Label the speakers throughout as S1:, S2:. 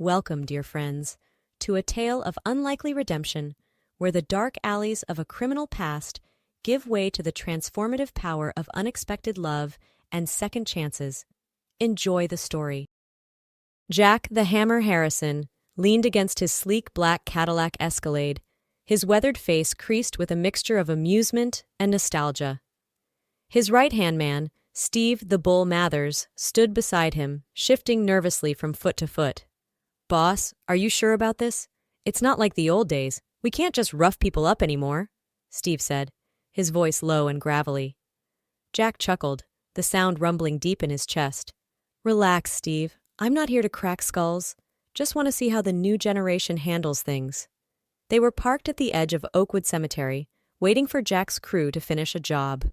S1: Welcome, dear friends, to a tale of unlikely redemption where the dark alleys of a criminal past give way to the transformative power of unexpected love and second chances. Enjoy the story. Jack the Hammer Harrison leaned against his sleek black Cadillac Escalade, his weathered face creased with a mixture of amusement and nostalgia. His right-hand man, Steve the Bull Mathers, stood beside him, shifting nervously from foot to foot. "Boss, are you sure about this? It's not like the old days. We can't just rough people up anymore," Steve said, his voice low and gravelly. Jack chuckled, the sound rumbling deep in his chest. "Relax, Steve. I'm not here to crack skulls. Just want to see how the new generation handles things." They were parked at the edge of Oakwood Cemetery, waiting for Jack's crew to finish a job.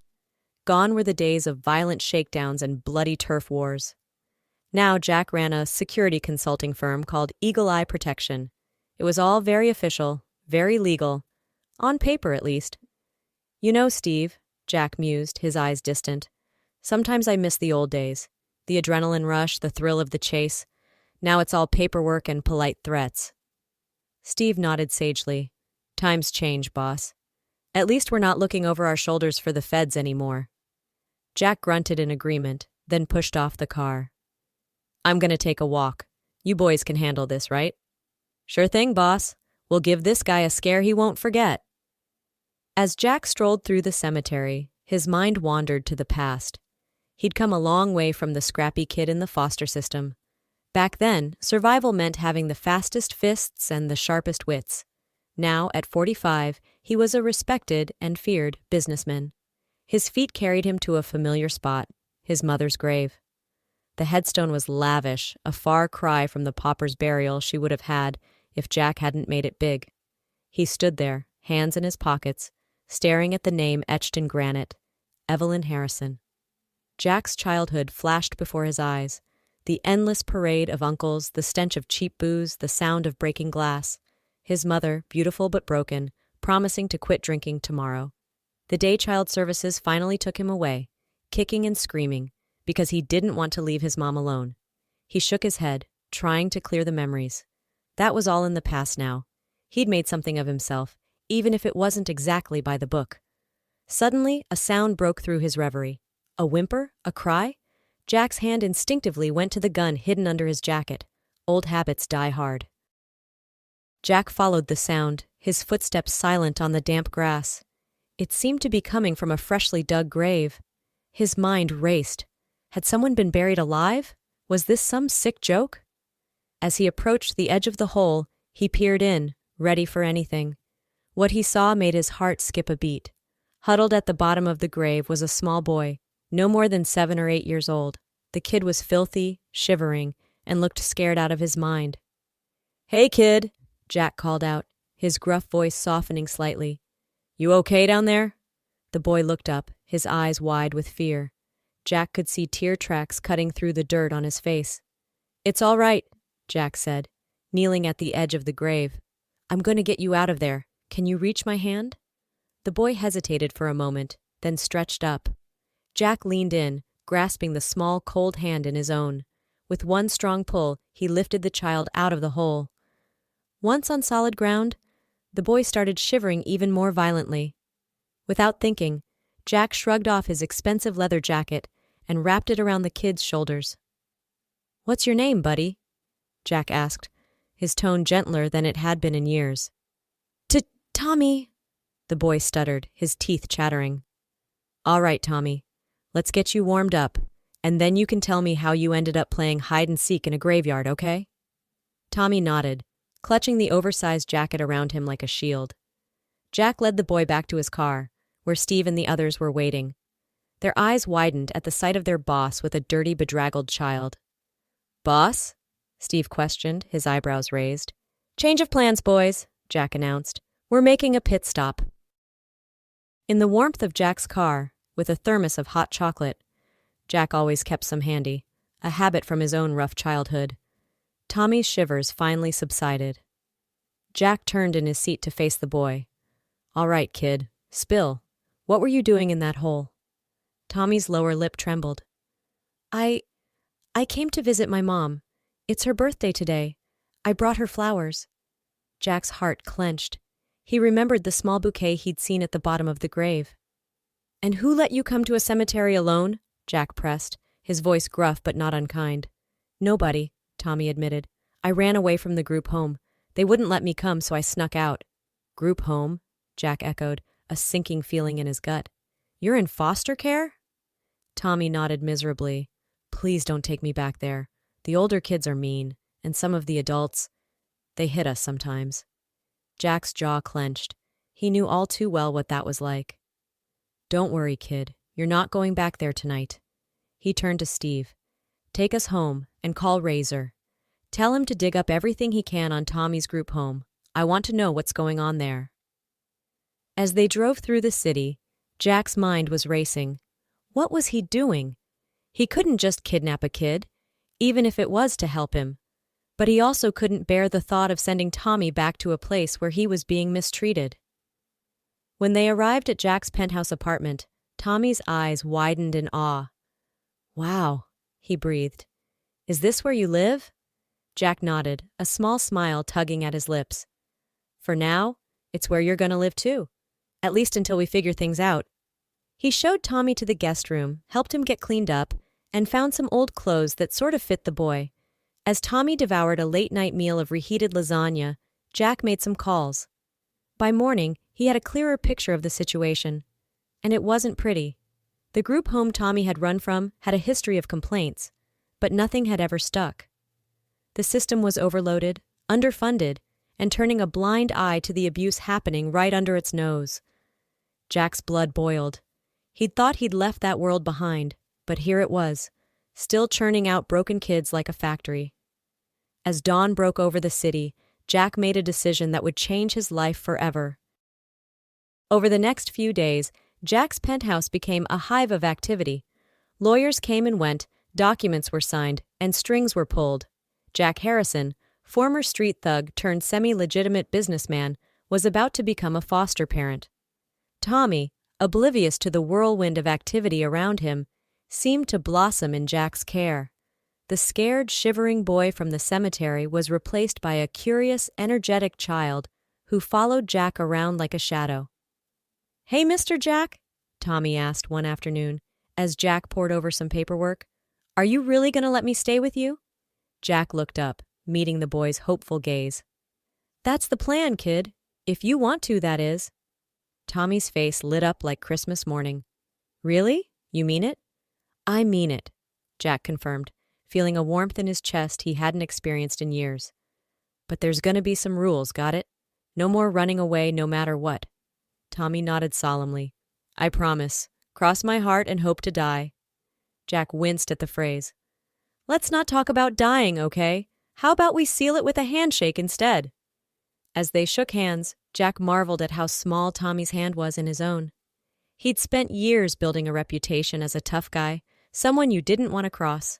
S1: Gone were the days of violent shakedowns and bloody turf wars. Now Jack ran a security consulting firm called Eagle Eye Protection. It was all very official, very legal. On paper, at least. "You know, Steve," Jack mused, his eyes distant, "sometimes I miss the old days. The adrenaline rush, the thrill of the chase. Now it's all paperwork and polite threats." Steve nodded sagely. "Times change, boss. At least we're not looking over our shoulders for the feds anymore." Jack grunted in agreement, then pushed off the car. "I'm gonna take a walk. You boys can handle this, right?" "Sure thing, boss. We'll give this guy a scare he won't forget." As Jack strolled through the cemetery, his mind wandered to the past. He'd come a long way from the scrappy kid in the foster system. Back then, survival meant having the fastest fists and the sharpest wits. Now, at 45, he was a respected and feared businessman. His feet carried him to a familiar spot, his mother's grave. The headstone was lavish, a far cry from the pauper's burial she would have had if Jack hadn't made it big. He stood there, hands in his pockets, staring at the name etched in granite, Evelyn Harrison. Jack's childhood flashed before his eyes, the endless parade of uncles, the stench of cheap booze, the sound of breaking glass. His mother, beautiful but broken, promising to quit drinking tomorrow. The day child services finally took him away, kicking and screaming, because he didn't want to leave his mom alone. He shook his head, trying to clear the memories. That was all in the past now. He'd made something of himself, even if it wasn't exactly by the book. Suddenly, a sound broke through his reverie. A whimper? A cry? Jack's hand instinctively went to the gun hidden under his jacket. Old habits die hard. Jack followed the sound, his footsteps silent on the damp grass. It seemed to be coming from a freshly dug grave. His mind raced. Had someone been buried alive? Was this some sick joke? As he approached the edge of the hole, he peered in, ready for anything. What he saw made his heart skip a beat. Huddled at the bottom of the grave was a small boy, no more than 7 or 8 years old. The kid was filthy, shivering, and looked scared out of his mind. "Hey, kid," Jack called out, his gruff voice softening slightly. "You okay down there?" The boy looked up, his eyes wide with fear. Jack could see tear tracks cutting through the dirt on his face. "It's all right," Jack said, kneeling at the edge of the grave. "I'm going to get you out of there. Can you reach my hand?" The boy hesitated for a moment, then stretched up. Jack leaned in, grasping the small, cold hand in his own. With one strong pull, he lifted the child out of the hole. Once on solid ground, the boy started shivering even more violently. Without thinking, Jack shrugged off his expensive leather jacket and wrapped it around the kid's shoulders. "What's your name, buddy?" Jack asked, his tone gentler than it had been in years. "Tommy," the boy stuttered, his teeth chattering. "All right, Tommy. Let's get you warmed up, and then you can tell me how you ended up playing hide-and-seek in a graveyard, okay?" Tommy nodded, clutching the oversized jacket around him like a shield. Jack led the boy back to his car, where Steve and the others were waiting. Their eyes widened at the sight of their boss with a dirty, bedraggled child. "Boss?" Steve questioned, his eyebrows raised. "Change of plans, boys," Jack announced. "We're making a pit stop." In the warmth of Jack's car, with a thermos of hot chocolate, Jack always kept some handy, a habit from his own rough childhood, Tommy's shivers finally subsided. Jack turned in his seat to face the boy. "All right, kid. Spill. What were you doing in that hole?" Tommy's lower lip trembled. I came to visit my mom. It's her birthday today. I brought her flowers. Jack's heart clenched. He remembered the small bouquet he'd seen at the bottom of the grave. And who let you come to a cemetery alone? Jack pressed, his voice gruff but not unkind. Nobody, Tommy admitted. I ran away from the group home. They wouldn't let me come, so I snuck out. Group home? Jack echoed, a sinking feeling in his gut. You're in foster care? Tommy nodded miserably. Please don't take me back there. The older kids are mean, and some of the adults, they hit us sometimes. Jack's jaw clenched. He knew all too well what that was like. Don't worry, kid. You're not going back there tonight. He turned to Steve. Take us home and call Razor. Tell him to dig up everything he can on Tommy's group home. I want to know what's going on there. As they drove through the city, Jack's mind was racing. What was he doing? He couldn't just kidnap a kid, even if it was to help him. But he also couldn't bear the thought of sending Tommy back to a place where he was being mistreated. When they arrived at Jack's penthouse apartment, Tommy's eyes widened in awe. Wow, he breathed. Is this where you live? Jack nodded, a small smile tugging at his lips. For now, it's where you're going to live too. At least until we figure things out. He showed Tommy to the guest room, helped him get cleaned up, and found some old clothes that sort of fit the boy. As Tommy devoured a late-night meal of reheated lasagna, Jack made some calls. By morning, he had a clearer picture of the situation. And it wasn't pretty. The group home Tommy had run from had a history of complaints, but nothing had ever stuck. The system was overloaded, underfunded, and turning a blind eye to the abuse happening right under its nose. Jack's blood boiled. He'd thought he'd left that world behind, but here it was, still churning out broken kids like a factory. As dawn broke over the city, Jack made a decision that would change his life forever. Over the next few days, Jack's penthouse became a hive of activity. Lawyers came and went, documents were signed, and strings were pulled. Jack Harrison, former street thug turned semi-legitimate businessman, was about to become a foster parent. Tommy, oblivious to the whirlwind of activity around him, seemed to blossom in Jack's care. The scared, shivering boy from the cemetery was replaced by a curious, energetic child who followed Jack around like a shadow. Hey, Mr. Jack, Tommy asked one afternoon, as Jack pored over some paperwork. Are you really going to let me stay with you? Jack looked up, meeting the boy's hopeful gaze. That's the plan, kid. If you want to, that is. Tommy's face lit up like Christmas morning. Really? You mean it? I mean it, Jack confirmed, feeling a warmth in his chest he hadn't experienced in years. But there's gonna be some rules, got it? No more running away no matter what. Tommy nodded solemnly. I promise. Cross my heart and hope to die. Jack winced at the phrase. Let's not talk about dying, okay? How about we seal it with a handshake instead? As they shook hands, Jack marveled at how small Tommy's hand was in his own. He'd spent years building a reputation as a tough guy, someone you didn't want to cross.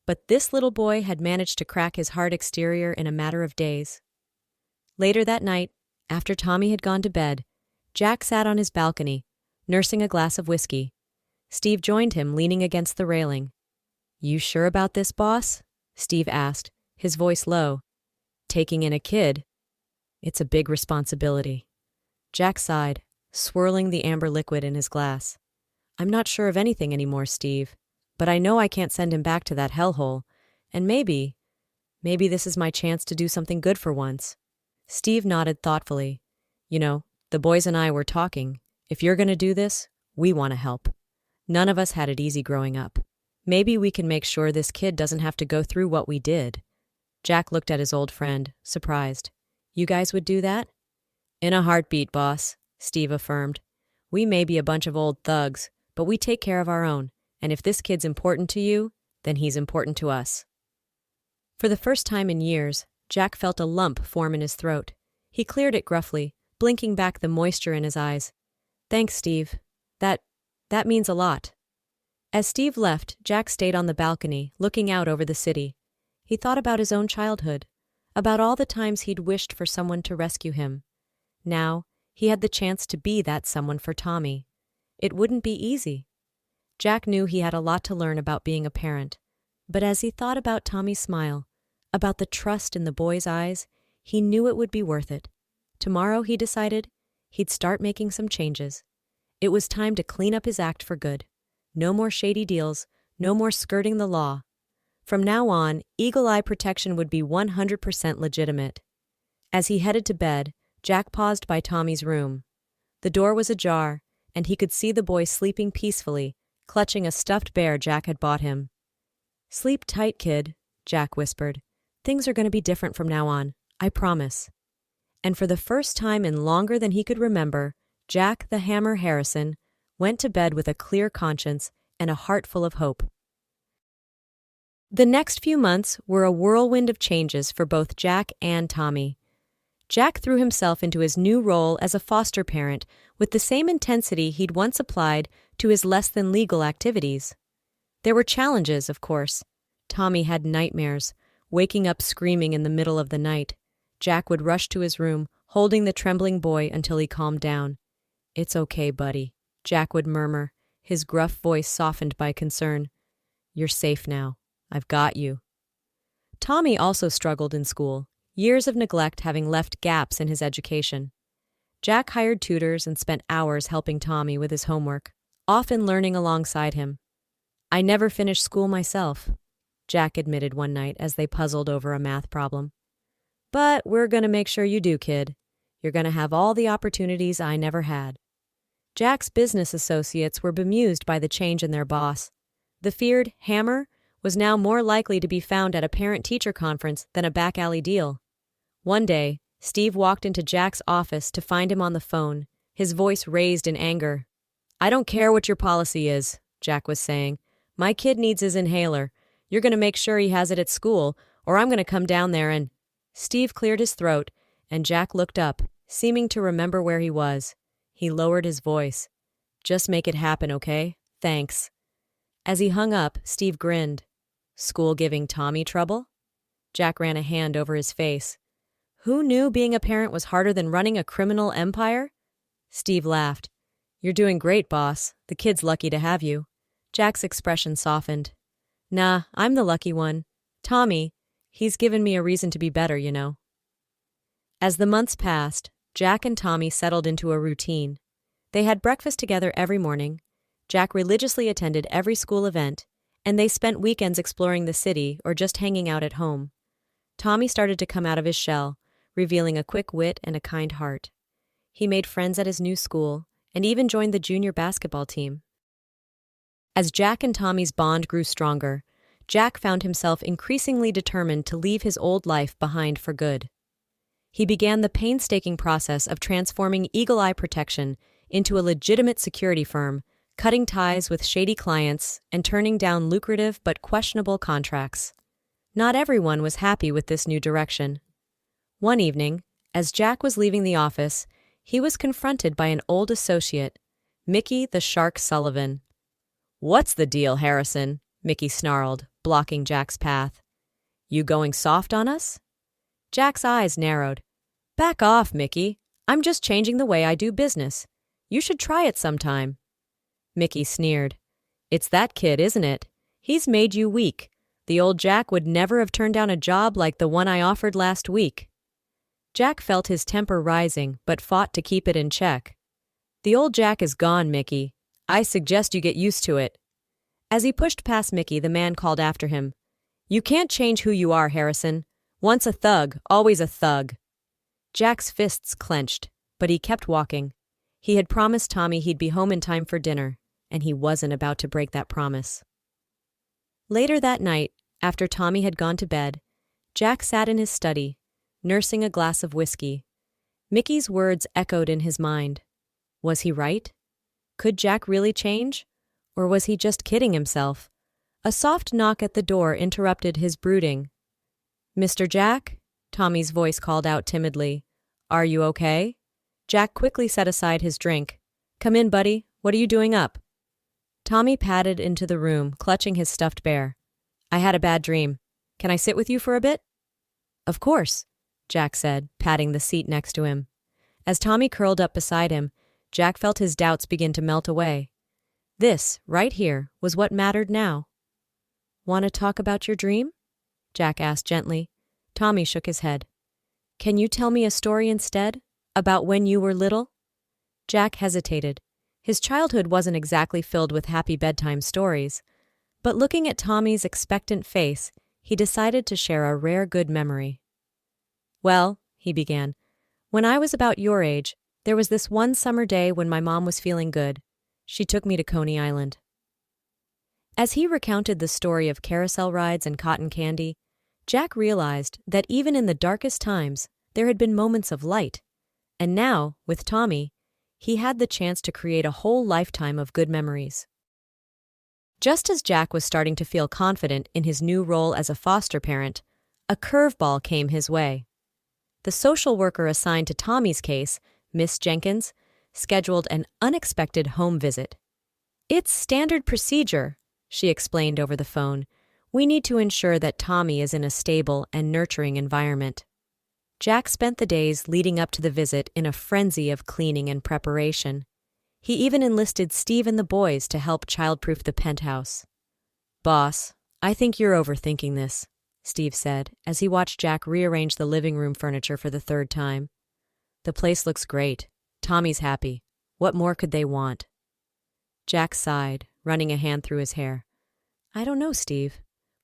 S1: But this little boy had managed to crack his hard exterior in a matter of days. Later that night, after Tommy had gone to bed, Jack sat on his balcony, nursing a glass of whiskey. Steve joined him, leaning against the railing. You sure about this, boss? Steve asked, his voice low. Taking in a kid? It's a big responsibility. Jack sighed, swirling the amber liquid in his glass. I'm not sure of anything anymore, Steve, but I know I can't send him back to that hellhole, and maybe this is my chance to do something good for once. Steve nodded thoughtfully. You know, the boys and I were talking. If you're going to do this, we want to help. None of us had it easy growing up. Maybe we can make sure this kid doesn't have to go through what we did. Jack looked at his old friend, surprised. You guys would do that? In a heartbeat, boss, Steve affirmed. We may be a bunch of old thugs, but we take care of our own, and if this kid's important to you, then he's important to us. For the first time in years, Jack felt a lump form in his throat. He cleared it gruffly, blinking back the moisture in his eyes. Thanks, Steve. That means a lot. As Steve left, Jack stayed on the balcony, looking out over the city. He thought about his own childhood, about all the times he'd wished for someone to rescue him. Now, he had the chance to be that someone for Tommy. It wouldn't be easy. Jack knew he had a lot to learn about being a parent, but as he thought about Tommy's smile, about the trust in the boy's eyes, he knew it would be worth it. Tomorrow, he decided, he'd start making some changes. It was time to clean up his act for good. No more shady deals, no more skirting the law. From now on, Eagle Eye Protection would be 100% legitimate. As he headed to bed, Jack paused by Tommy's room. The door was ajar, and he could see the boy sleeping peacefully, clutching a stuffed bear Jack had bought him. "Sleep tight, kid," Jack whispered. "Things are going to be different from now on, I promise." And for the first time in longer than he could remember, Jack the Hammer Harrison went to bed with a clear conscience and a heart full of hope. The next few months were a whirlwind of changes for both Jack and Tommy. Jack threw himself into his new role as a foster parent with the same intensity he'd once applied to his less-than-legal activities. There were challenges, of course. Tommy had nightmares, waking up screaming in the middle of the night. Jack would rush to his room, holding the trembling boy until he calmed down. "It's okay, buddy," Jack would murmur, his gruff voice softened by concern. "You're safe now. I've got you." Tommy also struggled in school, years of neglect having left gaps in his education. Jack hired tutors and spent hours helping Tommy with his homework, often learning alongside him. "I never finished school myself," Jack admitted one night as they puzzled over a math problem. "But we're going to make sure you do, kid. You're going to have all the opportunities I never had." Jack's business associates were bemused by the change in their boss. The feared Hammer was now more likely to be found at a parent-teacher conference than a back-alley deal. One day, Steve walked into Jack's office to find him on the phone, his voice raised in anger. "I don't care what your policy is," Jack was saying. "My kid needs his inhaler. You're going to make sure he has it at school, or I'm going to come down there and—" Steve cleared his throat, and Jack looked up, seeming to remember where he was. He lowered his voice. "Just make it happen, okay? Thanks." As he hung up, Steve grinned. "School giving Tommy trouble?" Jack ran a hand over his face. "Who knew being a parent was harder than running a criminal empire?" Steve laughed. "You're doing great, boss. The kid's lucky to have you." Jack's expression softened. "Nah, I'm the lucky one. Tommy, he's given me a reason to be better, you know." As the months passed, Jack and Tommy settled into a routine. They had breakfast together every morning. Jack religiously attended every school event, and they spent weekends exploring the city or just hanging out at home. Tommy started to come out of his shell, revealing a quick wit and a kind heart. He made friends at his new school and even joined the junior basketball team. As Jack and Tommy's bond grew stronger, Jack found himself increasingly determined to leave his old life behind for good. He began the painstaking process of transforming Eagle Eye Protection into a legitimate security firm, cutting ties with shady clients and turning down lucrative but questionable contracts. Not everyone was happy with this new direction. One evening, as Jack was leaving the office, he was confronted by an old associate, Mickey the Shark Sullivan. "What's the deal, Harrison?" Mickey snarled, blocking Jack's path. "You going soft on us?" Jack's eyes narrowed. "Back off, Mickey. I'm just changing the way I do business. You should try it sometime." Mickey sneered. "It's that kid, isn't it? He's made you weak. The old Jack would never have turned down a job like the one I offered last week." Jack felt his temper rising, but fought to keep it in check. "The old Jack is gone, Mickey. I suggest you get used to it." As he pushed past Mickey, the man called after him. "You can't change who you are, Harrison. Once a thug, always a thug." Jack's fists clenched, but he kept walking. He had promised Tommy he'd be home in time for dinner, and he wasn't about to break that promise. Later that night, after Tommy had gone to bed, Jack sat in his study, nursing a glass of whiskey. Mickey's words echoed in his mind. Was he right? Could Jack really change? Or was he just kidding himself? A soft knock at the door interrupted his brooding. "Mr. Jack?" Tommy's voice called out timidly. "Are you okay?" Jack quickly set aside his drink. "Come in, buddy. What are you doing up?" Tommy padded into the room, clutching his stuffed bear. "I had a bad dream. Can I sit with you for a bit?" "Of course," Jack said, patting the seat next to him. As Tommy curled up beside him, Jack felt his doubts begin to melt away. This, right here, was what mattered now. "Want to talk about your dream?" Jack asked gently. Tommy shook his head. Can you tell me a story instead? About when you were little? Jack hesitated. His childhood wasn't exactly filled with happy bedtime stories, but looking at Tommy's expectant face, he decided to share a rare good memory. Well, he began, when I was about your age, there was this one summer day when my mom was feeling good. She took me to Coney Island. As he recounted the story of carousel rides and cotton candy, Jack realized that even in the darkest times, there had been moments of light. And now, with Tommy, he had the chance to create a whole lifetime of good memories. Just as Jack was starting to feel confident in his new role as a foster parent, a curveball came his way. The social worker assigned to Tommy's case, Miss Jenkins, scheduled an unexpected home visit. It's standard procedure, she explained over the phone. We need to ensure that Tommy is in a stable and nurturing environment. Jack spent the days leading up to the visit in a frenzy of cleaning and preparation. He even enlisted Steve and the boys to help childproof the penthouse. Boss, I think you're overthinking this, Steve said as he watched Jack rearrange the living room furniture for the third time. The place looks great. Tommy's happy. What more could they want? Jack sighed, running a hand through his hair. I don't know, Steve.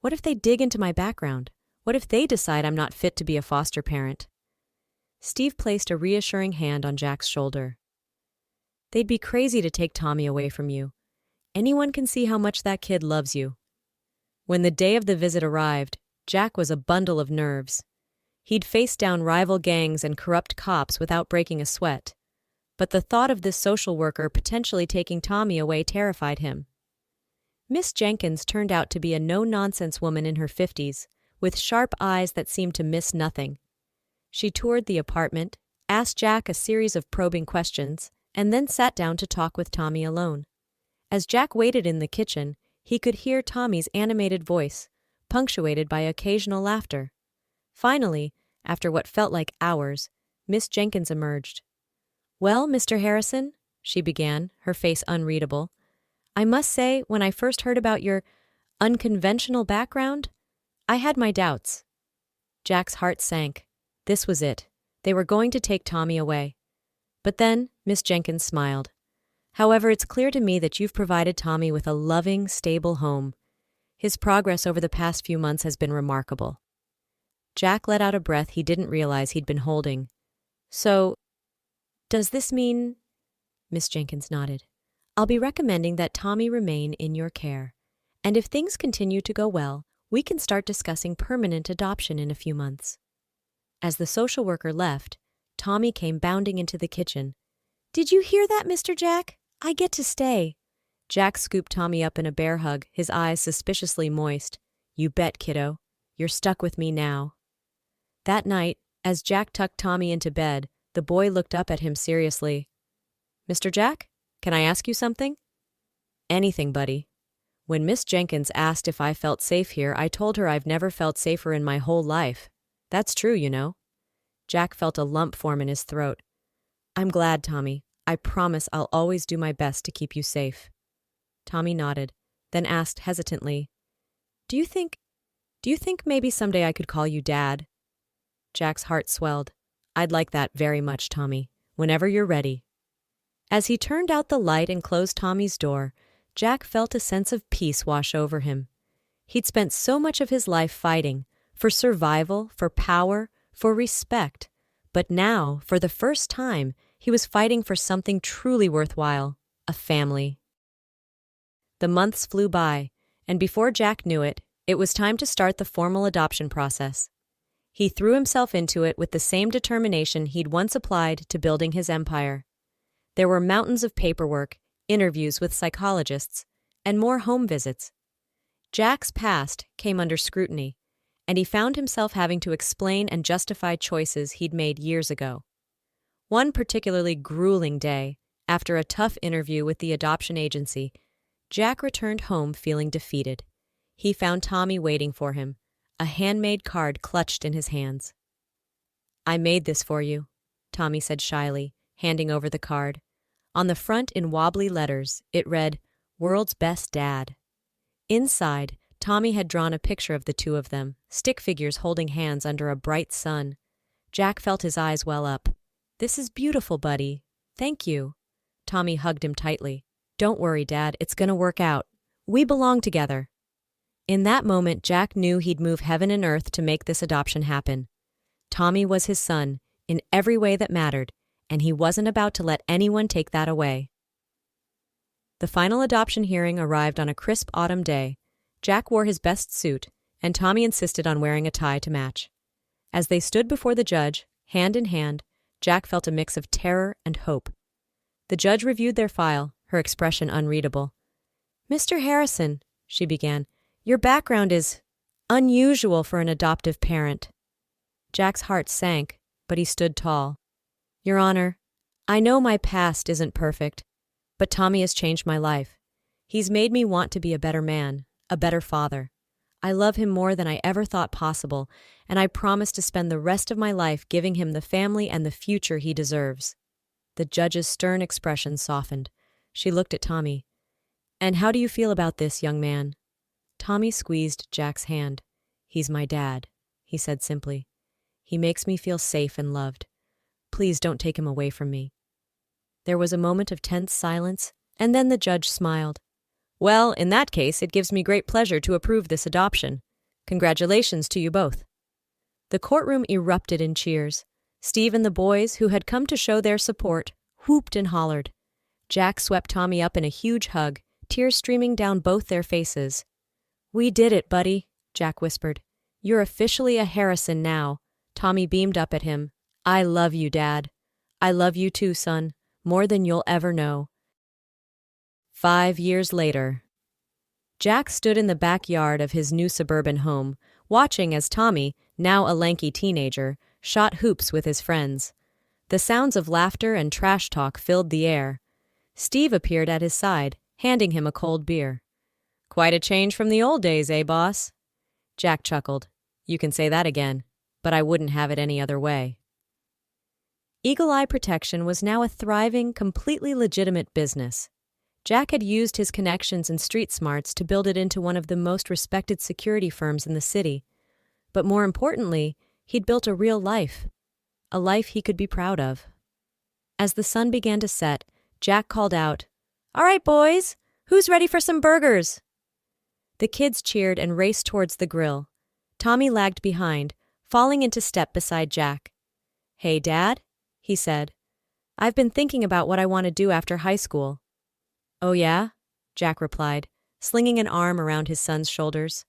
S1: What if they dig into my background? What if they decide I'm not fit to be a foster parent? Steve placed a reassuring hand on Jack's shoulder. They'd be crazy to take Tommy away from you. Anyone can see how much that kid loves you. When the day of the visit arrived, Jack was a bundle of nerves. He'd faced down rival gangs and corrupt cops without breaking a sweat. But the thought of this social worker potentially taking Tommy away terrified him. Miss Jenkins turned out to be a no-nonsense woman in her 50s, with sharp eyes that seemed to miss nothing. She toured the apartment, asked Jack a series of probing questions, and then sat down to talk with Tommy alone. As Jack waited in the kitchen, he could hear Tommy's animated voice, punctuated by occasional laughter. Finally, after what felt like hours, Miss Jenkins emerged. Well, Mr. Harrison, she began, her face unreadable, I must say, when I first heard about your unconventional background, I had my doubts. Jack's heart sank. This was it. They were going to take Tommy away. But then, Miss Jenkins smiled. However, it's clear to me that you've provided Tommy with a loving, stable home. His progress over the past few months has been remarkable. Jack let out a breath he didn't realize he'd been holding. So, does this mean... Miss Jenkins nodded. I'll be recommending that Tommy remain in your care. And if things continue to go well, we can start discussing permanent adoption in a few months. As the social worker left, Tommy came bounding into the kitchen. Did you hear that, Mr. Jack? I get to stay. Jack scooped Tommy up in a bear hug, his eyes suspiciously moist. You bet, kiddo. You're stuck with me now. That night, as Jack tucked Tommy into bed, the boy looked up at him seriously. Mr. Jack, can I ask you something? Anything, buddy. When Miss Jenkins asked if I felt safe here, I told her I've never felt safer in my whole life. That's true, you know. Jack felt a lump form in his throat. I'm glad, Tommy. I promise I'll always do my best to keep you safe. Tommy nodded, then asked hesitantly, Do you think maybe someday I could call you Dad? Jack's heart swelled. I'd like that very much, Tommy. Whenever you're ready. As he turned out the light and closed Tommy's door, Jack felt a sense of peace wash over him. He'd spent so much of his life fighting, for survival, for power, for respect. But now, for the first time, he was fighting for something truly worthwhile, a family. The months flew by, and before Jack knew it, it was time to start the formal adoption process. He threw himself into it with the same determination he'd once applied to building his empire. There were mountains of paperwork, interviews with psychologists, and more home visits. Jack's past came under scrutiny, and he found himself having to explain and justify choices he'd made years ago. One particularly grueling day, after a tough interview with the adoption agency, Jack returned home feeling defeated. He found Tommy waiting for him, a handmade card clutched in his hands. I made this for you, Tommy said shyly, handing over the card. On the front in wobbly letters, it read, World's Best Dad. Inside, Tommy had drawn a picture of the two of them, stick figures holding hands under a bright sun. Jack felt his eyes well up. "This is beautiful, buddy. Thank you." Tommy hugged him tightly. "Don't worry, Dad, it's gonna work out. We belong together." In that moment, Jack knew he'd move heaven and earth to make this adoption happen. Tommy was his son, in every way that mattered, and he wasn't about to let anyone take that away. The final adoption hearing arrived on a crisp autumn day. Jack wore his best suit, and Tommy insisted on wearing a tie to match. As they stood before the judge, hand in hand, Jack felt a mix of terror and hope. The judge reviewed their file, her expression unreadable. "Mr. Harrison," she began, "your background is unusual for an adoptive parent." Jack's heart sank, but he stood tall. "Your Honor, I know my past isn't perfect, but Tommy has changed my life. He's made me want to be a better man, a better father. I love him more than I ever thought possible, and I promise to spend the rest of my life giving him the family and the future he deserves." The judge's stern expression softened. She looked at Tommy. "And how do you feel about this, young man?" Tommy squeezed Jack's hand. "He's my dad," he said simply. "He makes me feel safe and loved. Please don't take him away from me." There was a moment of tense silence, and then the judge smiled. "Well, in that case, it gives me great pleasure to approve this adoption. Congratulations to you both." The courtroom erupted in cheers. Steve and the boys, who had come to show their support, whooped and hollered. Jack swept Tommy up in a huge hug, tears streaming down both their faces. "We did it, buddy," Jack whispered. "You're officially a Harrison now." Tommy beamed up at him. "I love you, Dad. I love you too, son, more than you'll ever know." 5 years later. Jack stood in the backyard of his new suburban home, watching as Tommy, now a lanky teenager, shot hoops with his friends. The sounds of laughter and trash talk filled the air. Steve appeared at his side, handing him a cold beer. "Quite a change from the old days, eh, boss?" Jack chuckled. "You can say that again, but I wouldn't have it any other way." Eagle Eye Protection was now a thriving, completely legitimate business. Jack had used his connections and street smarts to build it into one of the most respected security firms in the city. But more importantly, he'd built a real life, a life he could be proud of. As the sun began to set, Jack called out, "All right, boys, who's ready for some burgers?" The kids cheered and raced towards the grill. Tommy lagged behind, falling into step beside Jack. "Hey, Dad," he said. "I've been thinking about what I want to do after high school." "Oh yeah?" Jack replied, slinging an arm around his son's shoulders.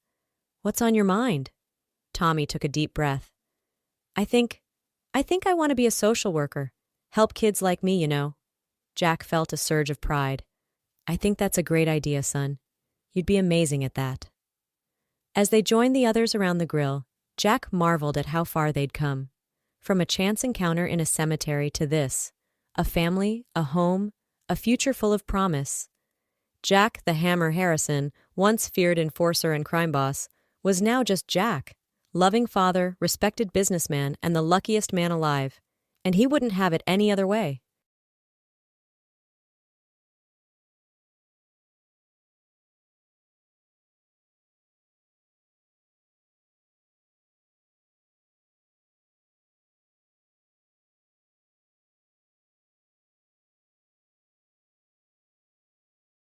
S1: "What's on your mind?" Tommy took a deep breath. I think I want to be a social worker. Help kids like me, you know." Jack felt a surge of pride. "I think that's a great idea, son. You'd be amazing at that." As they joined the others around the grill, Jack marveled at how far they'd come. From a chance encounter in a cemetery to this, a family, a home, a future full of promise. Jack the Hammer Harrison, once feared enforcer and crime boss, was now just Jack, loving father, respected businessman, and the luckiest man alive, and he wouldn't have it any other way.